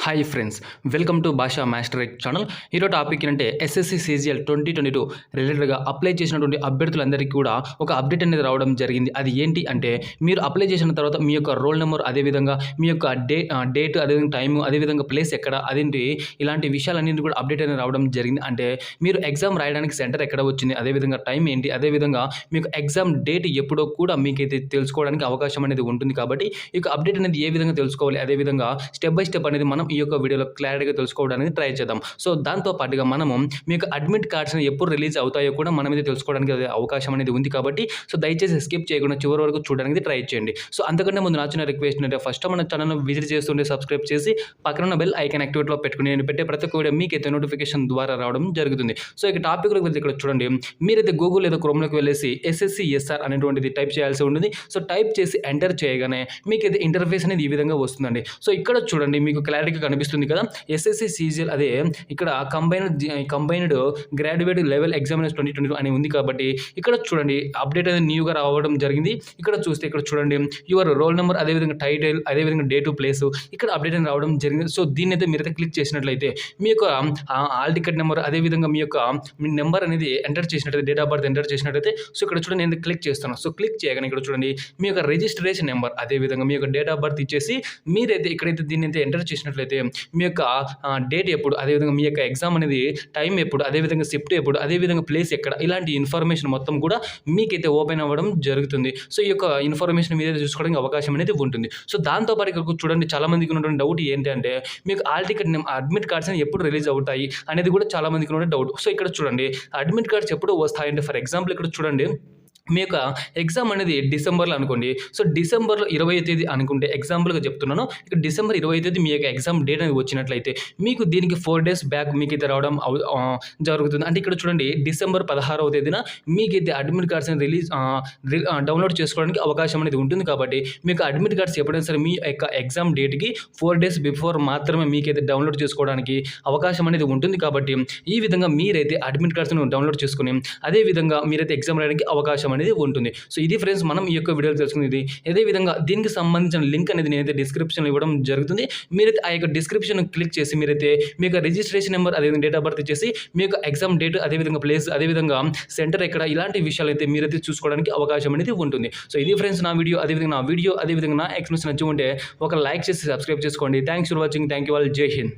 Hi friends, welcome to భాషా master channel. ఈరోజు topic ఏంటంటే SSC CGL 2022 రిలేటెడ్గా అప్లై చేసినటువంటి అభ్యర్థులందరికీ కూడా ఒక అప్డేట్ అనేది రావడం జరిగింది. అది ఏంటి అంటే, మీరు అప్లై చేసిన తర్వాత మీ యొక్క రోల్ నెంబర్, అదేవిధంగా మీ యొక్క డేట్, అదేవిధంగా టైము, అదేవిధంగా ప్లేస్ ఎక్కడ, అదేంటి ఇలాంటి విషయాలన్నీ కూడా అప్డేట్ అనేది రావడం జరిగింది. అంటే మీరు ఎగ్జామ్ రాయడానికి సెంటర్ ఎక్కడ వచ్చింది, అదేవిధంగా టైం ఏంటి, అదేవిధంగా మీకు ఎగ్జామ్ డేట్ ఎప్పుడో కూడా మీకైతే తెలుసుకోవడానికి అవకాశం అనేది ఉంటుంది. కాబట్టి ఈ యొక్క అప్డేట్ అనేది ఏ విధంగా తెలుసుకోవాలి, అదేవిధంగా స్టెప్ బై స్టెప్ అనేది మనం ఈ యొక్క వీడియోలో క్లారిటీగా తెలుసుకోవడానికి ట్రై చేద్దాం. సో దాంతో పాటుగా మనము మీకు అడ్మిట్ కార్డ్స్ ఎప్పుడు రిలీజ్ అవుతాయో కూడా మనం అయితే తెలుసుకోవడానికి అవకాశం అనేది ఉంది. కాబట్టి సో దయచేసి స్కిప్ చేయకుండా చివరి వరకు చూడడానికి ట్రై చేయండి. సో అంతకంటే ముందు నా చిన్న రిక్వెస్ట్ అంటే, ఫస్ట్ మన ఛానల్ విజిట్ చేస్తుంటే సబ్స్క్రైబ్ చేసి పక్కన ఉన్న బెల్ ఐకాన్ యాక్టివేట్లో పెట్టుకుని నేను పెట్టే ప్రతి ఒక్క వీడియో మీకైతే నోటిఫికేషన్ ద్వారా రావడం జరుగుతుంది. సో ఇక టాపిక్లోకి వెళ్తే ఇక్కడ చూడండి, మీరైతే గూగుల్ లేదా క్రోమ్లోకి వెళ్ళేసి SSCSR అనేటువంటిది టైప్ చేయాల్సి ఉంటుంది. సో టైప్ చేసి ఎంటర్ చేయగానే మీకైతే ఇంటర్ఫేస్ అనేది ఈ విధంగా వస్తుందండి. సో ఇక్కడ చూడండి, మీకు క్లారిటీగా కనిపిస్తుంది కదా, SSC CGL అదే ఇక్కడ కంబైన్డ్ గ్రాడ్యుయేట్ లెవెల్ ఎగ్జామినేషన్ 2022 అని ఉంది. కాబట్టి ఇక్కడ చూడండి, అప్డేట్ అనేది న్యూగా రావడం జరిగింది. ఇక్కడ చూస్తే ఇక్కడ చూడండి, యువర్ రోల్ నెంబర్, అదేవిధంగా టైటిల్, అదేవిధంగా డేట్ ప్లేస్ ఇక్కడ అప్డేట్ అని రావడం జరిగింది. సో దీన్ని అయితే మీరైతే క్లిక్ చేసినట్లయితే మీ యొక్క ఆల్ టికెట్ నెంబర్, అదేవిధంగా మీ యొక్క నెంబర్ అనేది ఎంటర్ చేసినట్లయితే, డేట్ ఆఫ్ బర్త్ ఎంటర్ చేసినట్లయితే, సో ఇక్కడ చూడండి నేను క్లిక్ చేస్తాను. సో క్లిక్ చేయగానే ఇక్కడ చూడండి, మీ యొక్క రిజిస్ట్రేషన్ నెంబర్, అదేవిధంగా మీ యొక్క డేట్ ఆఫ్ బర్త్ ఇచ్చేసి మీరైతే ఇక్కడైతే దీన్ని అయితే ఎంటర్ చేసినట్లయితే మీ యొక్క డేట్ ఎప్పుడు, అదేవిధంగా మీ యొక్క ఎగ్జామ్ అనేది టైం ఎప్పుడు, అదేవిధంగా షిఫ్ట్ ఎప్పుడు, అదేవిధంగా ప్లేస్ ఎక్కడ, ఇలాంటి ఇన్ఫర్మేషన్ మొత్తం కూడా మీకైతే ఓపెన్ అవ్వడం జరుగుతుంది. సో ఈ యొక్క ఇన్ఫర్మేషన్ మీదైతే చూసుకోవడానికి అవకాశం అనేది ఉంటుంది. సో దాంతోపాటు ఇక్కడ చూడండి, చాలా మందికి ఉన్నటువంటి డౌట్ ఏంటంటే, మీకు ఆల్ టికెట్ అడ్మిట్ కార్డ్స్ అని ఎప్పుడు రిలీజ్ అవుతాయి అనేది కూడా చాలా మందికి ఉన్న డౌట్. సో ఇక్కడ చూడండి, అడ్మిట్ కార్డ్స్ ఎప్పుడు వస్తాయంటే, ఫర్ ఎగ్జాంపుల్ ఇక్కడ చూడండి, మీ యొక్క ఎగ్జామ్ అనేది డిసెంబర్లో అనుకోండి. సో డిసెంబర్లో 20వ తేదీ అనుకుంటే, ఎగ్జాంపుల్గా చెప్తున్నాను, ఇక్కడ డిసెంబర్ 20వ తేదీ మీ యొక్క ఎగ్జామ్ డేట్ అనేది వచ్చినట్లయితే మీకు దీనికి 4 days బ్యాక్ మీకైతే రావడం జరుగుతుంది. అంటే ఇక్కడ చూడండి, డిసెంబర్ 16వ తేదీన మీకైతే అడ్మిట్ కార్డ్స్ అని డౌన్లోడ్ చేసుకోవడానికి అవకాశం అనేది ఉంటుంది. కాబట్టి మీకు అడ్మిట్ కార్డ్స్ ఎప్పుడైనా సరే మీ యొక్క ఎగ్జామ్ డేట్కి 4 days బిఫోర్ మాత్రమే మీకైతే డౌన్లోడ్ చేసుకోవడానికి అవకాశం అనేది ఉంటుంది. కాబట్టి ఈ విధంగా మీరైతే అడ్మిట్ కార్డ్స్ను డౌన్లోడ్ చేసుకుని అదేవిధంగా మీరైతే ఎగ్జామ్ రాయడానికి అవకాశం అనేది ఉంటుంది. సో ఇది ఫ్రెండ్స్, మనం ఈ యొక్క వీడియోలో తెలుసుకునేది. అదే విధంగా దీనికి సంబంధించిన లింక్ అనేది నేనైతే డిస్క్రిప్షన్లో ఇవ్వడం జరుగుతుంది. మీరైతే ఆ యొక్క డిస్క్రిప్షన్ క్లిక్ చేసి మీరైతే మీ యొక్క రిజిస్ట్రేషన్ నెంబర్, అదేవిధంగా డేట్ ఆఫ్ బర్త్ ఇచ్చేసి మీ యొక్క ఎగ్జామ్ డేట్, అదేవిధంగా ప్లేస్, అదేవిధంగా సెంటర్ ఎక్కడ, ఇలాంటి విషయాలు అయితే మీరైతే చూసుకోవడానికి అవకాశం అనేది ఉంటుంది. సో ఇది ఫ్రెండ్స్ నా వీడియో. అదేవిధంగా నా ఎక్స్ప్లెనేషన్ నచ్చి ఉంటే ఒక లైక్ చేసి సబ్స్క్రైబ్ చేసుకోండి. Thanks for watching. Thank you all. జై హింద్.